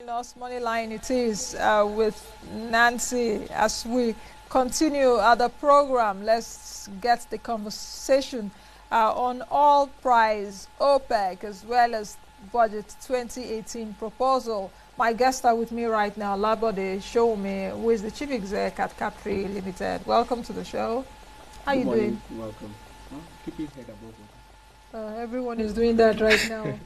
Us money line it is with Nancy as we continue the program. Let's get the conversation on oil price, OPEC, as well as budget 2018 proposal. My guests are with me right now. OLABODE SOWUNMI, who is the chief exec at Capri Limited. Welcome to the show. How are you doing? Welcome. Keep your head above water. Everyone is doing that right now.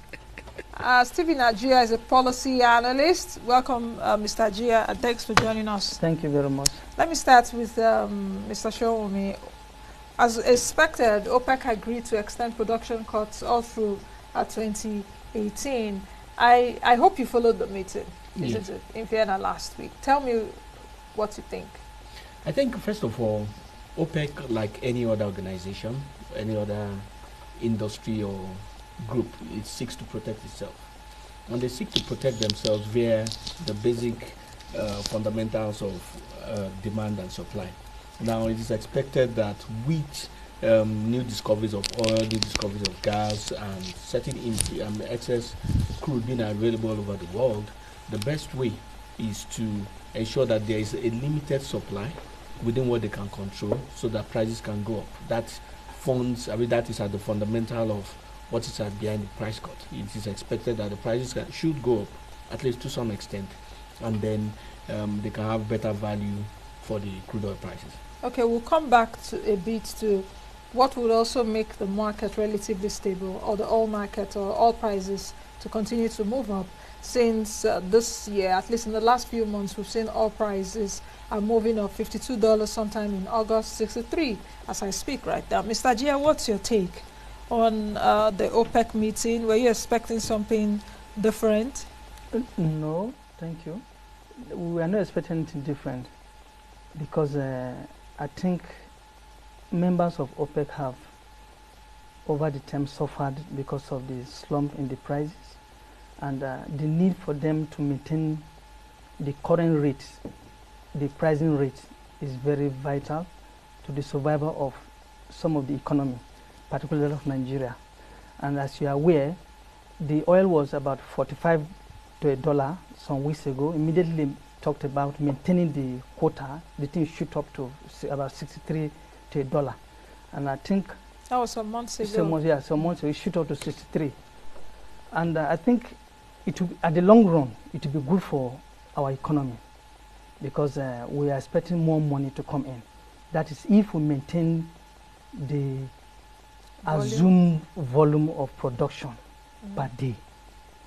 Stephen AJIYA is a policy analyst. Welcome, Mr. AJIYA, and thanks for joining us. Thank you very much. Let me start with Mr. SOWUNMI. As expected, OPEC agreed to extend production cuts all through 2018. I hope you followed the meeting, isn't it, in Vienna last week. Tell me what you think. I think, first of all, OPEC, like any other organization, any other industry or group, it seeks to protect itself. And they seek to protect themselves via the basic fundamentals of demand and supply. Now, it is expected that with new discoveries of oil, new discoveries of gas, and certain excess crude being available all over the world, the best way is to ensure that there is a limited supply within what they can control so that prices can go up. That is at the fundamental of what is behind the price cut. It is expected that the prices should go up, at least to some extent, and then they can have better value for the crude oil prices. Okay, we'll come back to a bit to what would also make the market relatively stable, or the oil market or oil prices to continue to move up. Since this year, at least in the last few months, we've seen oil prices are moving up $52 sometime in August, 63 as I speak right now. Mr. AJIYA, what's your take on the OPEC meeting? Were you expecting something different? No, thank you. We are not expecting anything different because I think members of OPEC have over the time suffered because of the slump in the prices, and the need for them to maintain the current rate, the pricing rate, is very vital to the survival of some of the economy, particularly of Nigeria. And as you are aware, the oil was about 45 to $1 some weeks ago. Immediately talked about maintaining the quota. The thing shoot up to about 63 to $1. And I think that was some months ago. Some months ago, it shoot up to 63. And I think it will, at the long run, it will be good for our economy because we are expecting more money to come in. That is if we maintain the assumed volume of production per day.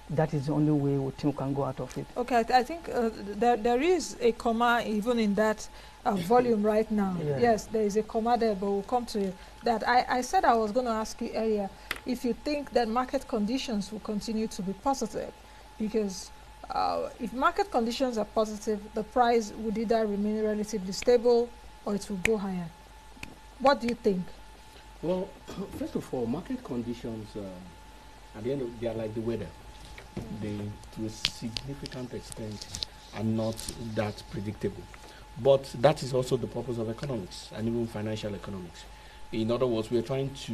That is the only way we think we can go out of it. Okay, I think there is a comma even in that volume right now. Yeah. Yes, there is a comma there, but we'll come to that. I said I was going to ask you earlier if you think that market conditions will continue to be positive, because if market conditions are positive, the price would either remain relatively stable or it will go higher. What do you think? Well, first of all, market conditions, at the end of, they are like the weather. They, to a significant extent, are not that predictable. But that is also the purpose of economics and even financial economics. In other words, we are trying to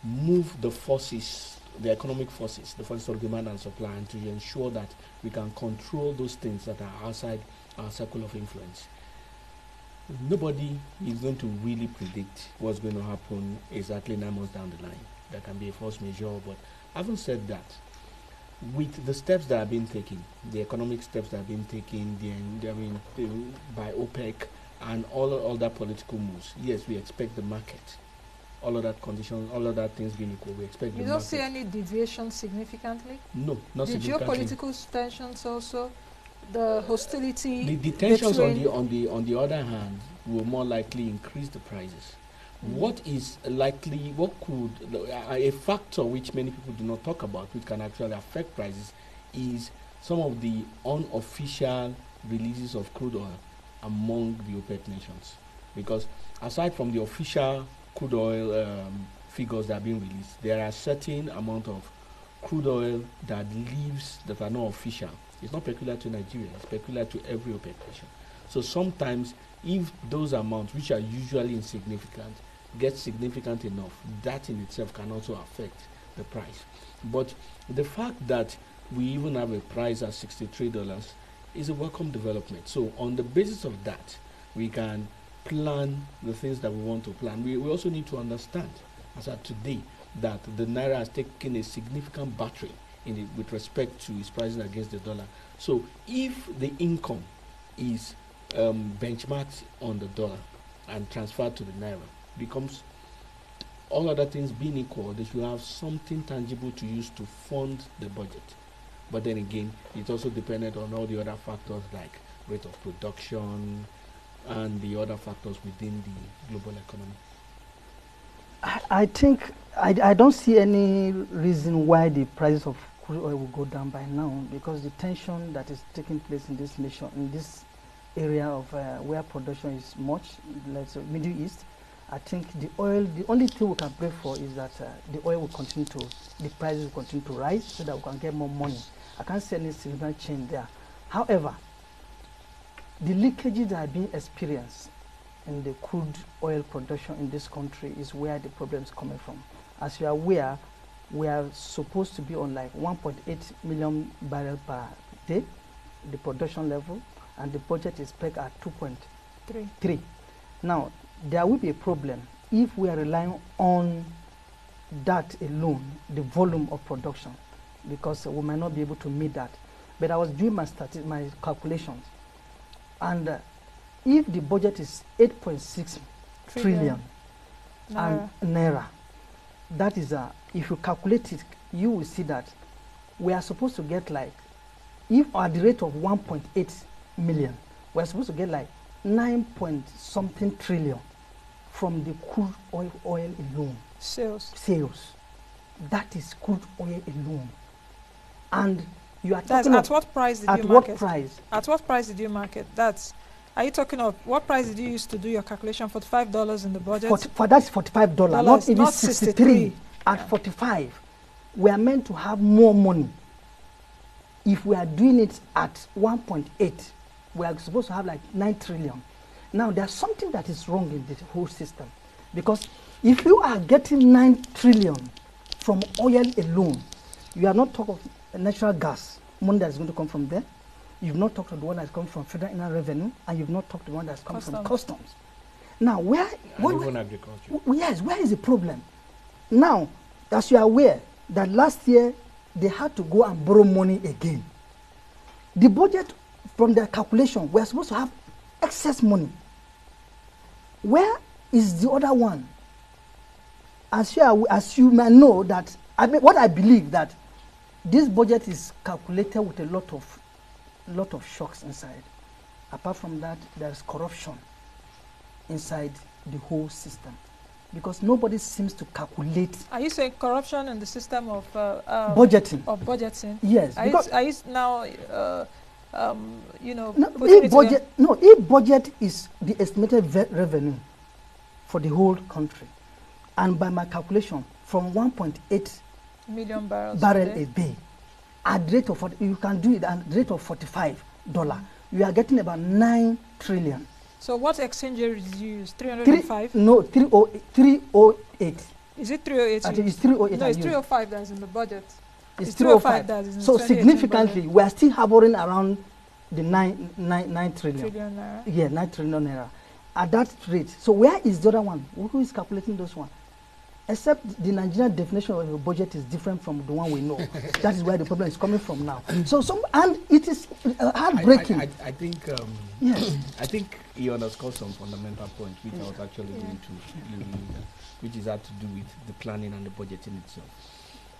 move the forces, the economic forces, the forces of demand and supply, and to ensure that we can control those things that are outside our circle of influence. Nobody is going to really predict what's going to happen exactly 9 months down the line. There can be a force majeure, but having said that, with the steps that are being taken, the economic steps that are being taken, by OPEC and all that political moves, yes, we expect the market, all of that conditions, all of that things being equal, we expect the market. You don't see any deviation significantly? No, not significantly. The geopolitical tensions also, the hostility. The tensions on the other hand will more likely increase the prices. What is likely, a factor which many people do not talk about, which can actually affect prices, is some of the unofficial releases of crude oil among the OPEC nations. Because aside from the official crude oil figures that are being released, there are certain amount of crude oil that leaves that are not official. It's not peculiar to Nigeria, it's peculiar to every OPEC nation. So sometimes, if those amounts, which are usually insignificant, get significant enough, that in itself can also affect the price. But the fact that we even have a price at $63, is a welcome development. So on the basis of that, we can plan the things that we want to plan. We also need to understand, as at today, that the Naira has taken a significant battery with respect to its pricing against the dollar. So if the income is benchmarked on the dollar and transferred to the Naira, becomes, all other things being equal, they should have something tangible to use to fund the budget. But then again, it's also dependent on all the other factors like rate of production and the other factors within the global economy. I think I don't see any reason why the prices of crude oil will go down by now, because the tension that is taking place in this nation, in this area of where production is much, let's say Middle East, I think the only thing we can pray for is that the oil will continue to, the prices will continue to rise so that we can get more money. I can't see any significant change there. However, the leakages that are being experienced in the crude oil production in this country is where the problem is coming from. As you are aware, we are supposed to be on like 1.8 million barrels per day, the production level, and the budget is pegged at 2.3. Now, there will be a problem if we are relying on that alone, the volume of production, because we might not be able to meet that. But I was doing my calculations, and if the budget is 8.6 trillion naira, that is if you calculate it, you will see that we are supposed to get like, if at the rate of 1.8 million, we are supposed to get like 9 point something trillion from the crude oil alone. Sales. That is crude oil alone. And you are talking at what price did you market? At what price? At what price did you market? Are you talking of what price did you use to do your calculation? $45 in the budget? That's $45, not even 63. At 45, we are meant to have more money. If we are doing it at 1.8, we are supposed to have like 9 trillion. Now, there's something that is wrong in this whole system. Because if you are getting 9 trillion from oil alone, you are not talking of natural gas, money that is going to come from there. You've not talked of the one that's coming from federal inland revenue, and you've not talked of the one that's coming from customs. Now, even agriculture. Yes, where is the problem? Now, as you are aware, that last year they had to go and borrow money again. The budget, from their calculation, we are supposed to have excess money. Where is the other one? As you may know that, what I believe that this budget is calculated with a lot of shocks inside. Apart from that, there's corruption inside the whole system, because nobody seems to calculate. Are you saying corruption in the system of budgeting? Of budgeting. Yes. Are you now, if budget is the estimated revenue for the whole country, and by my calculation, from 1.8 million barrels a day, at the rate of you can do it at the rate of $45, you are getting about 9 trillion. So what exchange rate did you use? 305? No, 308. Is it 308? I think it's 308. No, it's 305 that's in the budget. It's 305 that is in the budget. So significantly, we are still hovering around the 9 trillion. Naira. Yeah, 9 trillion naira. At that rate. So where is the other one? Who is calculating those one? Except the Nigerian definition of a budget is different from the one we know. That is where the problem is coming from now. And it is heartbreaking. I think yes. I think he underscores some fundamental points, which I was actually going to, which is had to do with the planning and the budgeting itself.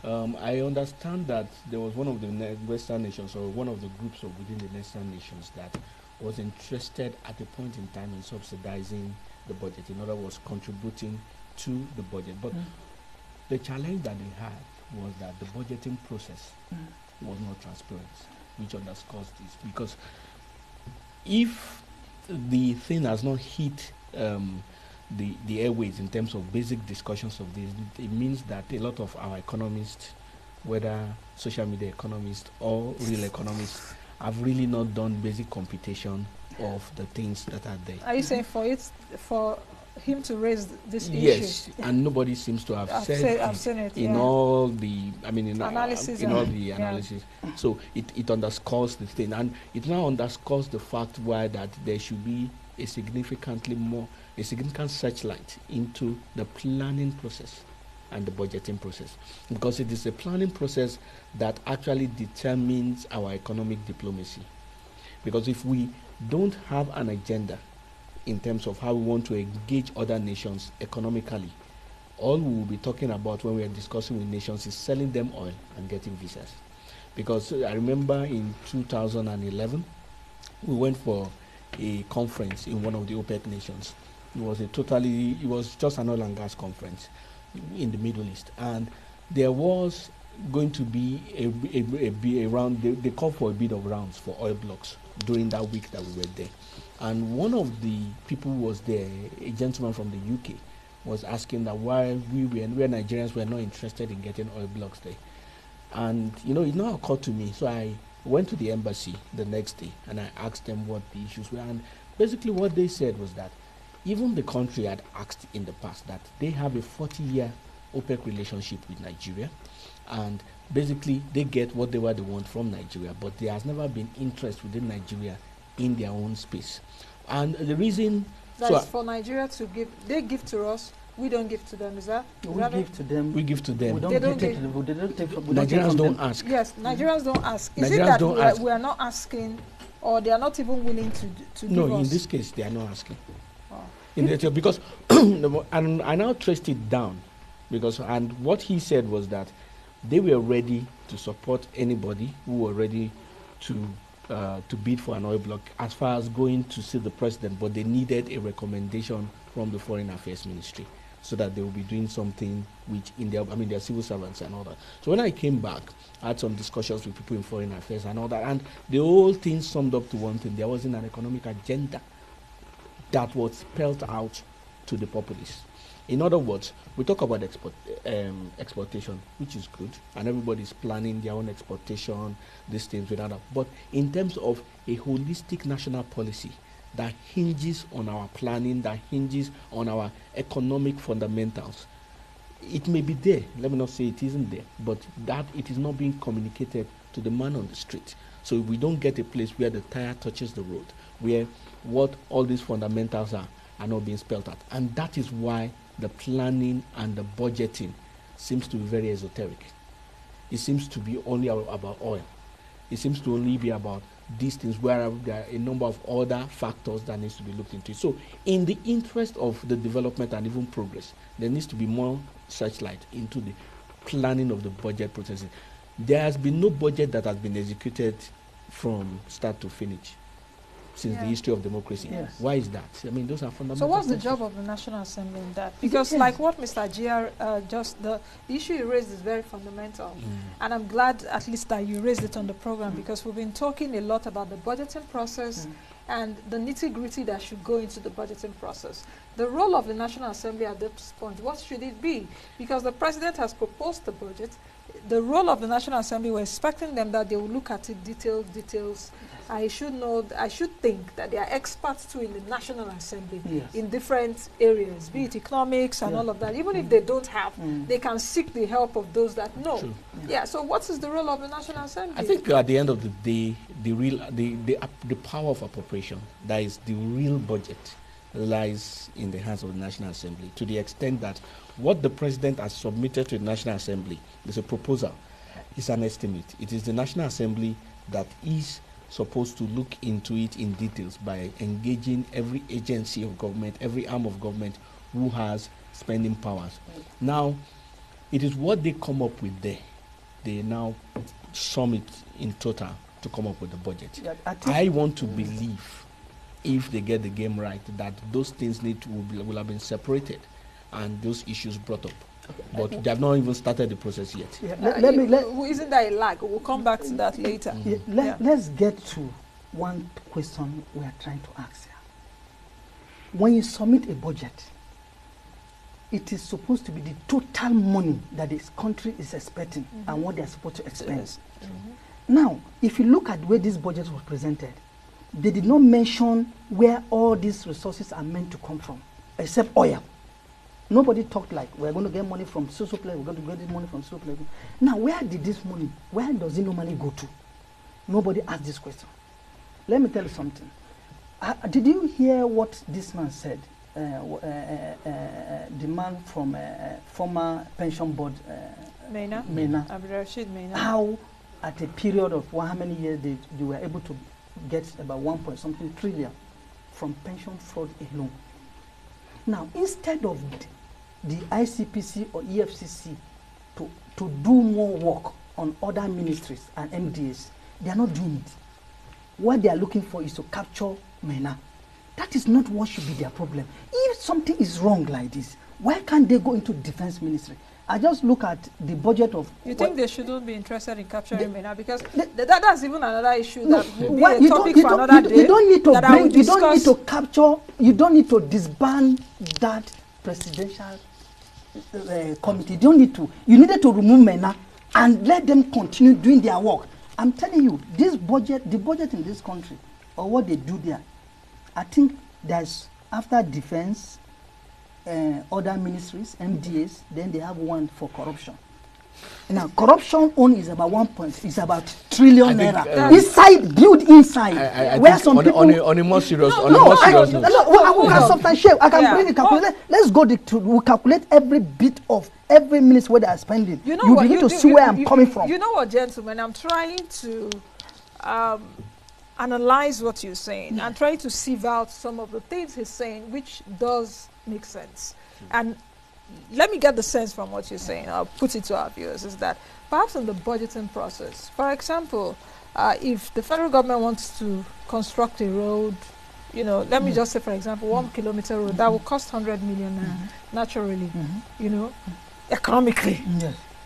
I understand that there was one of the Western nations, or one of the groups within the Western nations, that was interested at a point in time in subsidizing the budget. In other words, contributing to the budget. But the challenge that they had was that the budgeting process was not transparent, which underscores this. Because if the thing has not hit the airways in terms of basic discussions of this, it means that a lot of our economists, whether social media economists or real economists, have really not done basic computation of the things that are there. Are you saying for him to raise this yes, issue. and nobody seems to have I've seen it in all the, I mean, in analysis, all the analysis. So it underscores the thing, and it now underscores the fact why that there should be a significant searchlight into the planning process and the budgeting process, because it is the planning process that actually determines our economic diplomacy. Because if we don't have an agenda in terms of how we want to engage other nations economically, all we will be talking about when we are discussing with nations is selling them oil and getting visas. Because I remember in 2011, we went for a conference in one of the OPEC nations. It was just an oil and gas conference in the Middle East. And there was going to be a round, they called for a bid of rounds for oil blocks during that week that we were there. And one of the people who was there, a gentleman from the UK, was asking that why we Nigerians were not interested in getting oil blocks there. And it now occurred to me, so I went to the embassy the next day and I asked them what the issues were. And basically what they said was that even the country had asked in the past that they have a 40-year OPEC relationship with Nigeria, and basically they get whatever they want from Nigeria, but there has never been interest within Nigeria in their own space. And the reason that's for Nigeria to give, they give to us, we don't give to them. Is that? We give to them. We give to them. We don't they don't take give. They don't take. Nigerians don't ask. Yes, Nigerians don't ask. Is Nigerians it don't that ask. we are not asking, or they are not even willing to give us? No, in this case, they are not asking. Oh. Because and I now traced it down, and what he said was that they were ready to support anybody who were ready to bid for an oil block as far as going to see the president, but they needed a recommendation from the Foreign Affairs Ministry so that they will be doing something which they're civil servants and all that. So when I came back, I had some discussions with people in Foreign Affairs and all that, and the whole thing summed up to one thing: there wasn't an economic agenda that was spelled out to the populace. In other words, we talk about exportation, which is good, and everybody's planning their own exportation, these things without that. But in terms of a holistic national policy that hinges on our planning, that hinges on our economic fundamentals, it may be there. Let me not say it isn't there, but that it is not being communicated to the man on the street. So we don't get a place where the tire touches the road, where what all these fundamentals are not being spelled out. And that is why the planning and the budgeting seems to be very esoteric. It seems to be only about oil. It seems to only be about these things, where there are a number of other factors that needs to be looked into. So in the interest of the development and even progress, there needs to be more searchlight into the planning of the budget processes. There has been no budget that has been executed from start to finish since the history of democracy. Yes. Why is that? I mean, those are fundamental. So what's the questions. job of the National Assembly in that? Because like what Mr. AJIYA, the issue you raised is very fundamental. And I'm glad at least that you raised it on the program, because we've been talking a lot about the budgeting process and the nitty-gritty that should go into the budgeting process. The role of the National Assembly at this point, what should it be? Because the President has proposed the budget. The role of the National Assembly, we're expecting them that they will look at it details. I should think that they are experts too in the National Assembly in different areas, be it economics and all of that. Even if they don't have, they can seek the help of those that know. True. So what is the role of the National Assembly? I think at the end of the day, the power of appropriation, that is the real budget, lies in the hands of the National Assembly, to the extent that what the President has submitted to the National Assembly is a proposal, it's an estimate. It is the National Assembly that is supposed to look into it in details by engaging every agency of government, every arm of government who has spending powers. Now, it is what they come up with there. They now sum it in total to come up with the budget. I want to believe, if they get the game right, that those things will have been separated and those issues brought up. But they have not even started the process yet. Isn't that a lag? We'll come back to that later. Let's get to one question we are trying to ask here. When you submit a budget, it is supposed to be the total money that this country is expecting and what they are supposed to expend. Now, if you look at where this budget was presented, they did not mention where all these resources are meant to come from. except oil. Nobody talked like we're going to get money from so place, we're going to get this money from so place. Now, where did this money, where does it normally go to? Nobody asked this question. Let me tell you something. Did you hear what this man said? The man from former pension board, Mena. Abdurrashid Mena. How, at a period of how many years they were able to get about 1.something trillion from pension fraud alone. Now, instead of the ICPC or EFCC to do more work on other ministries and MDAs, they are not doing it. What they are looking for is to capture Mena. That is not what should be their problem. If something is wrong like this, why can't they go into defense ministry? I just look at the budget of... You think they shouldn't be interested in capturing Mena? Because that's even another issue that will be a you topic for another day. You don't need to bring, you don't need to capture, you don't need to disband that presidential committee. You don't need to. You needed to remove Mena and let them continue doing their work. I'm telling you, this budget, the budget in this country, or what they do there, I think there's, after defense, other ministries, MDAs, then they have one for corruption. Now, corruption only is about about trillion naira. Inside, built inside. Where some people on a more serious note. I can substantiate. I can bring it. Calculate. Let's go we calculate every bit of every minute where they are spending. You begin to see where I'm coming from. You know what, gentlemen? I'm trying to analyze what you're saying and try to sieve out some of the things he's saying, which does make sense. And let me get the sense from what you're saying. I'll put it to our viewers, is that perhaps in the budgeting process, for example, if the federal government wants to construct a road, you know, let me just say, for example, 1 kilometer road, that will cost 100 million naturally, you know, economically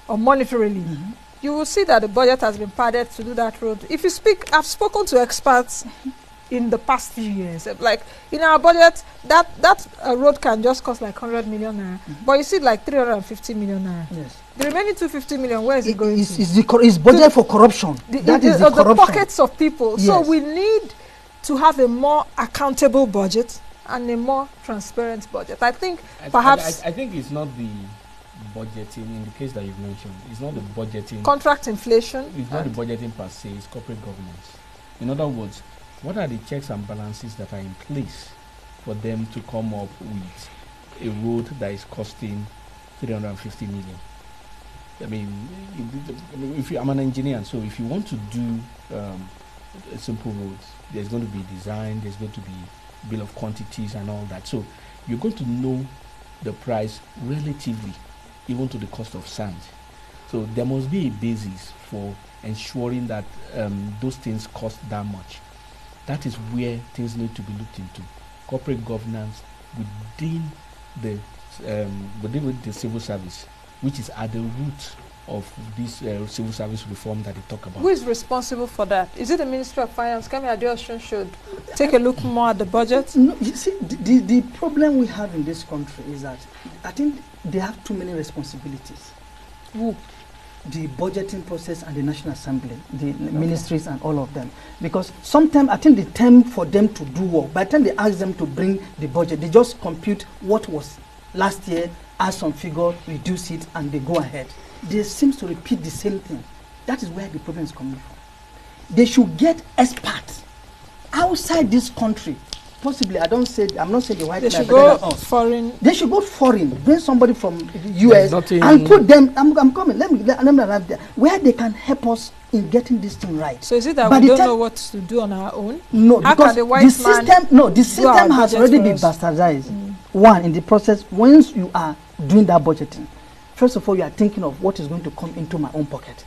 or monetarily. You will see that the budget has been padded to do that road. If you speak, I've spoken to experts in the past few years. Like in our budget, that road can just cost like 100 million naira, but you see like 350 million naira. Yes. The remaining 250 million, where is it going to? It's budget for corruption. That is the corruption. The pockets of people. Yes. So we need to have a more accountable budget and a more transparent budget. I think perhaps... I think it's not the budgeting, in the case that you've mentioned, it's not the budgeting. Contract inflation. It's not the budgeting per se, it's corporate governance. In other words, what are the checks and balances that are in place for them to come up with a road that is costing 350 million? I mean, I'm an engineer, so if you want to do simple roads, there's going to be design, there's going to be bill of quantities and all that. So you're going to know the price relatively, even to the cost of sand. So there must be a basis for ensuring that those things cost that much. That is where things need to be looked into. Corporate governance within the civil service, which is at the root of this civil service reform that they talk about. Who is responsible for that? Is it the Ministry of Finance? Kemi Adeosun should take a look more at the budget? No, you see, the problem we have in this country is that I think they have too many responsibilities. Who? The budgeting process and the National Assembly, the ministries and all of them. Because sometimes I think the time for them to do work, by the time they ask them to bring the budget, they just compute what was last year, add some figure, reduce it, and they go ahead. They seem to repeat the same thing. That is where the problem is coming from. They should get experts outside this country. Possibly, I'm not saying the white man, should go foreign. They should go foreign. Bring somebody from the US and put them. I'm coming. Let me arrive there where they can help us in getting this thing right. So is it that we don't know what to do on our own? No, how because the system has already been bastardized. One, in the process, once you are doing that budgeting, first of all, you are thinking of what is going to come into my own pocket,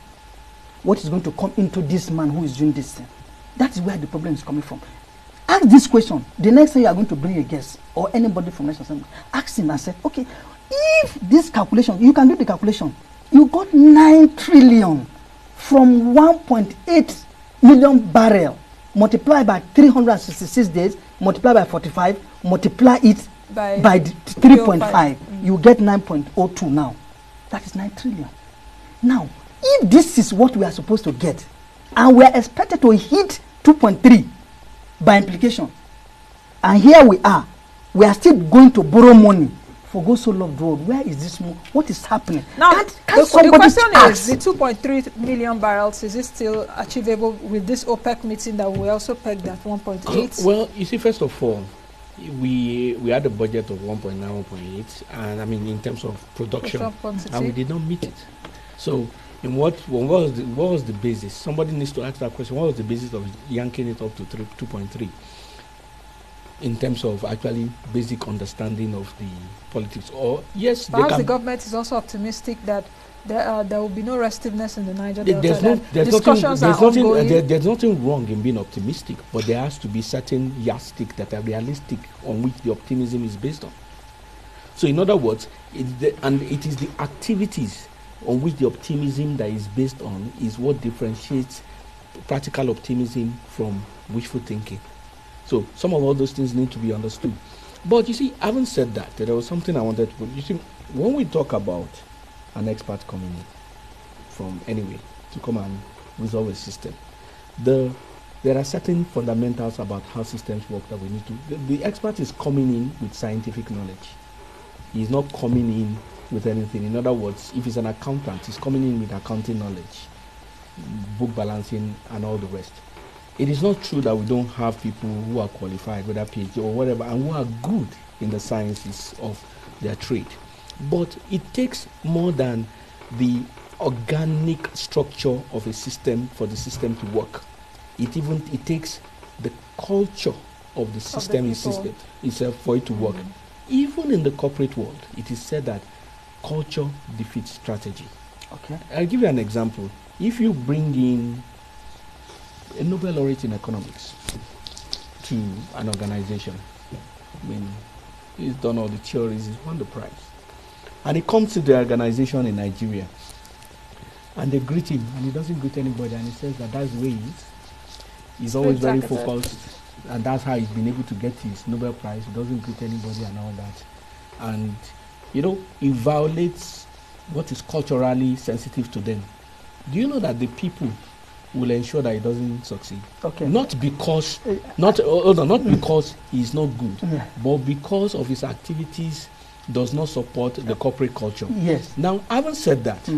what is going to come into this man who is doing this thing. That is where the problem is coming from. Ask this question. The next time you are going to bring a guest or anybody from National Assembly, ask him and say, okay, if this calculation, you can do the calculation, you got 9 trillion from 1.8 million barrel, multiply by 366 days, multiply by 45, multiply it by 3.5, you get 9.02 now. That is 9 trillion. Now, if this is what we are supposed to get, and we are expected to hit 2.3, by implication, and here we are we are still going to borrow money for go so loved road. Where is this money? What is happening? Now, Can't the question ask? is, the 2.3 million barrels, is it still achievable with this OPEC meeting that we also pegged at 1.8? Well, you see, first of all, we had a budget of 1.9, 1.8, and I mean in terms of production, and we did not meet it. So, what was the basis? Somebody needs to answer that question. What was the basis of yanking it up to 2.3? In terms of actually basic understanding of the politics, or yes, perhaps the government is also optimistic that there will be no restiveness in the Niger Delta. There's nothing wrong in being optimistic, but there has to be certain yardstick that are realistic on which the optimism is based on. So, in other words, it is the activities on which the optimism that is based on is what differentiates practical optimism from wishful thinking. So some of all those things need to be understood. But you see, having said that, there was something I wanted to put. You see, when we talk about an expert coming in from anywhere to come and resolve a system, there are certain fundamentals about how systems work that we need to. The expert is coming in with scientific knowledge. He's not coming in with anything. In other words, if he's an accountant, he's coming in with accounting knowledge, book balancing, and all the rest. It is not true that we don't have people who are qualified, whether PhD or whatever, and who are good in the sciences of their trade. But it takes more than the organic structure of a system for the system to work. It takes the culture of the system itself for it to work. Even in the corporate world, it is said that culture defeats strategy. Okay. I'll give you an example. If you bring in a Nobel laureate in economics to an organization, I mean, he's done all the theories, he's won the prize, and he comes to the organization in Nigeria, and they greet him, and he doesn't greet anybody, and he says that's the way he is. He's always very focused, and that's how he's been able to get his Nobel Prize. He doesn't greet anybody and all that, and he violates what is culturally sensitive to them. Do you know that the people will ensure that he doesn't succeed? Okay. Not because he's not good, but because of his activities does not support the corporate culture. Yes. Now, having said that,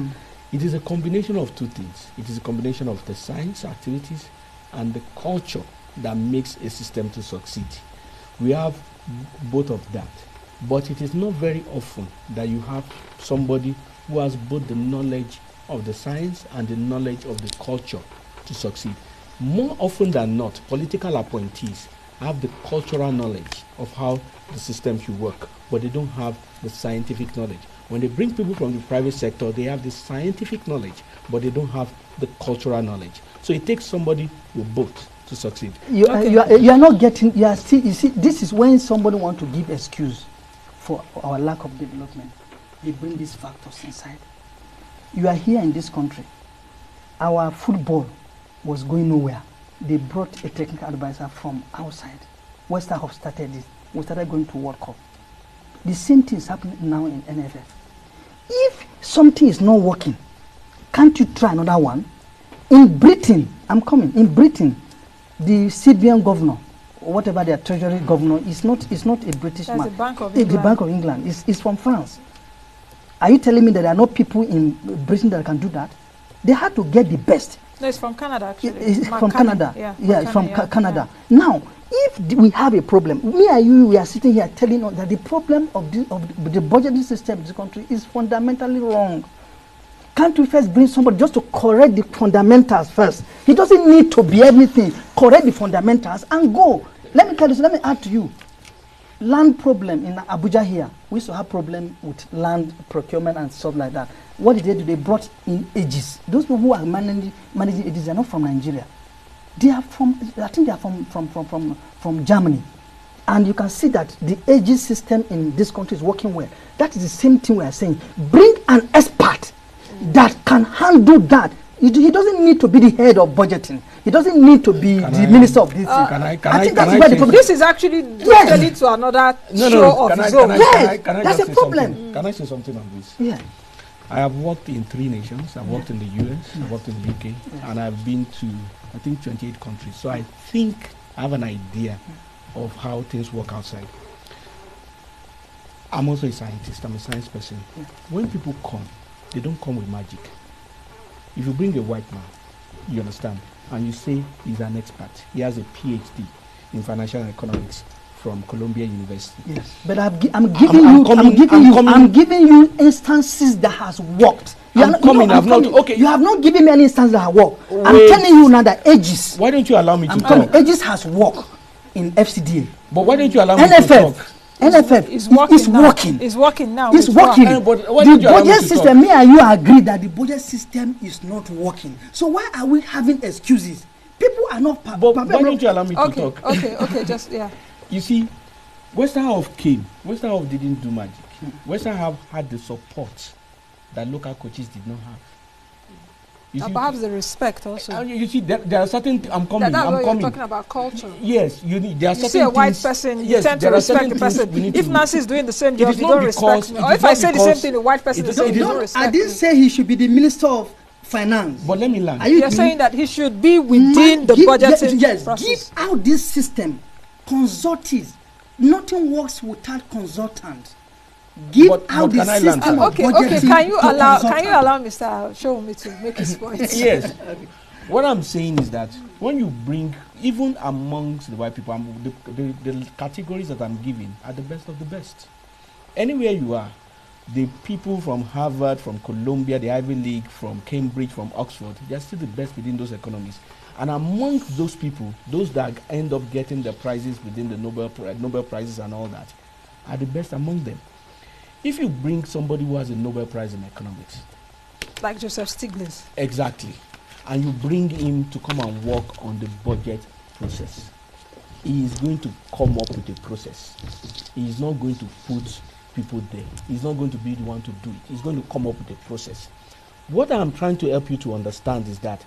it is a combination of two things. It is a combination of the science activities and the culture that makes a system to succeed. We have both of that, but it is not very often that you have somebody who has both the knowledge of the science and the knowledge of the culture to succeed. More often than not, political appointees have the cultural knowledge of how the system should work, but they don't have the scientific knowledge. When they bring people from the private sector, they have the scientific knowledge, but they don't have the cultural knowledge. So it takes somebody with both to succeed. You are not getting. You are still. You see, this is when somebody wants to give excuse for our lack of development. They bring these factors inside. You are here in this country. Our football was going nowhere. They brought a technical advisor from outside. Western have started this. We started going to World Cup. The same thing is happening now in NFF. If something is not working, can't you try another one? In Britain, I'm coming. In Britain, the CBN governor, or whatever their treasury governor, is not a British man. The Bank of England. The Bank of England is from France. Are you telling me that there are no people in Britain that can do that? They had to get the best. No, it's from Canada, actually. It's from Canada. Yeah, it's from Canada. Now, if we have a problem, me and you, we are sitting here telling us that the problem of the budgeting system in this country is fundamentally wrong. Can't we first bring somebody just to correct the fundamentals first? He doesn't need to be everything. Correct the fundamentals and go. Let me tell you, let me add to you. Land problem in Abuja here. We used to have problem with land procurement and stuff like that. What did they do? They brought in AJIYA. Those people who are managing AJIYA, they are not from Nigeria. They are from, I think they are from Germany. And you can see that the AJIYA system in this country is working well. That is the same thing we are saying. Bring an expert that can handle that. He doesn't need to be the head of budgeting. He doesn't need to be the minister of this. I think that's where the problem. This is actually leading to another show of his own. Yes, that's a problem. Can I say something on this? Yeah. I have worked in 3 nations. I've worked in the US, I've worked in the UK, and I've been to, I think, 28 countries. So I think I have an idea of how things work outside. I'm also a scientist. I'm a science person. Yeah. When people come, they don't come with magic. If you bring a white man, you understand, and you say he's an expert, he has a PhD in financial economics from Columbia University. Yes, but I'm giving you instances that has worked. You have not given me any instances that have worked. Wait. I'm telling you now that Aegis. Why don't you allow me to talk? Aegis has worked in FCDA. But why don't you allow me to talk? NFF is working now. working. It's working now. It's working. But why don't The you allow me budget to system, talk? me and you agree that the budget system is not working. So why are we having excuses? People are not. But why don't you allow me to talk? Okay, just yeah. You see, Western Health came. Western Health didn't do magic. Western Health had the support that local coaches did not have. You see, perhaps the respect also. You see, there are certain. I'm coming. That's what I'm you're coming. talking about culture. Yes, you need. There are You certain see a white things- person, you yes, tend to there are respect certain the things person. we need If to- Nancy is doing the same It job, is you not don't respect because- me. it Or is if I not say the because- same thing, the white person it is is- saying it you is don't not- respect I didn't me. say he should be the minister of finance. But let me land. Are you You're saying that he should be within the budgeting process. Give out this system. Consultees. Nothing works without consultants. Give But out the can I land, system sir? of Okay. budgeting Can you to allow consultants. Mr. Showunmi to make his point? Yes. What I'm saying is that when you bring, even amongst the white people, the categories that I'm giving are the best of the best. Anywhere you are, the people from Harvard, from Columbia, the Ivy League, from Cambridge, from Oxford, they're still the best within those economies. And among those people, those that end up getting the prizes within the Nobel Prizes and all that, are the best among them. If you bring somebody who has a Nobel Prize in economics, Like Joseph Stiglitz. exactly, and you bring him to come and work on the budget process, he is going to come up with a process. He is not going to put people there. He's not going to be the one to do it. He's going to come up with a process. What I'm trying to help you to understand is that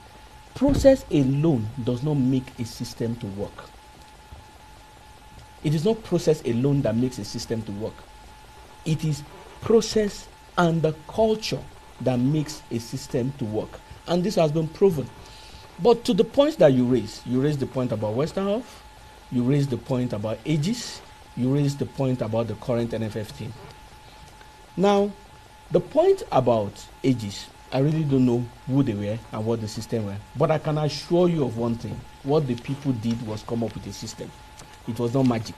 process alone does not make a system to work. It is not process alone that makes a system to work. It is process and the culture that makes a system to work. And this has been proven. But to the point that you raised the point about Western Health, you raised the point about Aegis, you raised the point about the current NFF team. Now, the point about Aegis, I really don't know who they were and what the system were. But I can assure you of one thing. What the people did was come up with a system. It was not magic.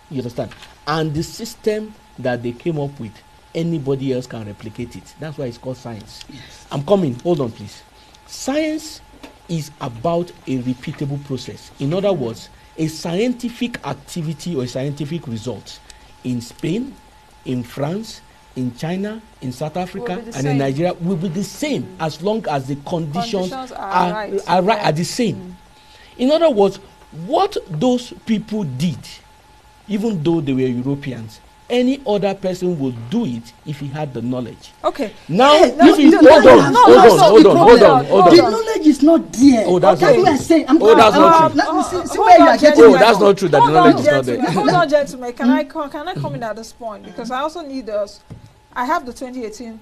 You understand? And the system that they came up with, anybody else can replicate it. That's why it's called science. Yes. I'm coming. Hold on, please. Science is about a repeatable process. In other words, a scientific activity or a scientific result in Spain, in France, in China, in South Africa, and in Nigeria will be the same as long as the conditions are the same. In other words, what those people did, even though they were Europeans, any other person would do it if he had the knowledge. Okay. Now, hold on. The knowledge is not there. Oh, that's what not I'm saying. that's not true. See where you are getting. Oh, that's not true. That the knowledge is not there. Hold on, gentlemen. Can I come in at this point? Because I also need us. I have the 2018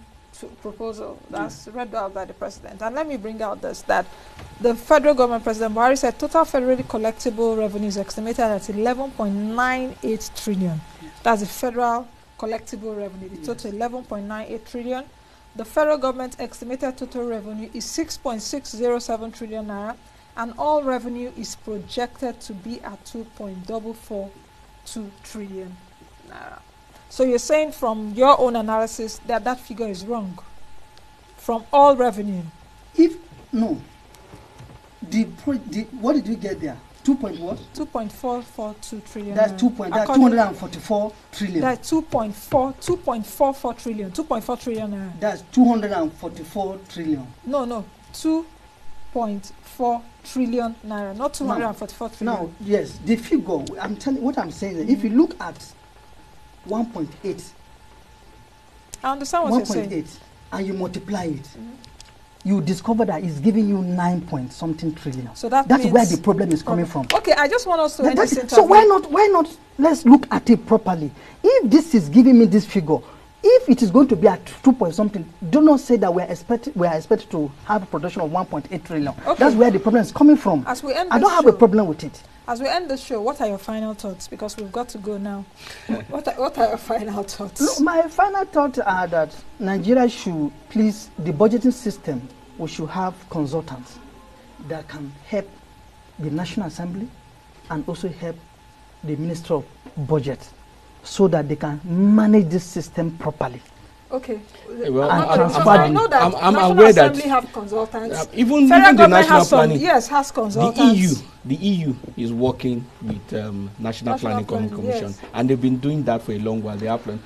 proposal that's read out by the president. And let me bring out this, that the federal government, President Buhari, said total federally collectible revenue is estimated at 11.98 trillion. That's the federal collectible revenue, the total 11.98 trillion. The federal government estimated total revenue is 6.607 trillion naira, and all revenue is projected to be at 2.442 trillion naira. So you're saying from your own analysis that that figure is wrong from all revenue? What did you get there? 2 point what? 2.442 trillion. That's 244 trillion. That's 2.44 trillion. 2.4 trillion naira. That's 244 trillion. No. 2.4 trillion naira, not 244 trillion. Now, yes, the figure. I'm telling. What I'm saying is, if you look at 1.8. I understand what you're saying. 1.8, and you multiply it, you discover that it's giving you 9 point something trillion. So that's where the problem is coming from. Okay, I just want us to end this interview. So why not? Let's look at it properly. If this is giving me this figure, if it is going to be at 2 point something, do not say that we are expected to have a production of 1.8 trillion. Okay. That's where the problem is coming from. As we end I don't have a problem with it. As we end the show, what are your final thoughts? Because we've got to go now. What are your final thoughts? Look, my final thoughts are that Nigeria should please, the budgeting system, we should have consultants that can help the National Assembly and also help the Minister of Budget so that they can manage this system properly. Okay. Well, I know that I'm National aware Assembly that have consultants. even Federal the government national has some, planning, yes, has consultants. the EU is working with National Planning Planning, Commission, yes. and they've been doing that for a long while. They have planned.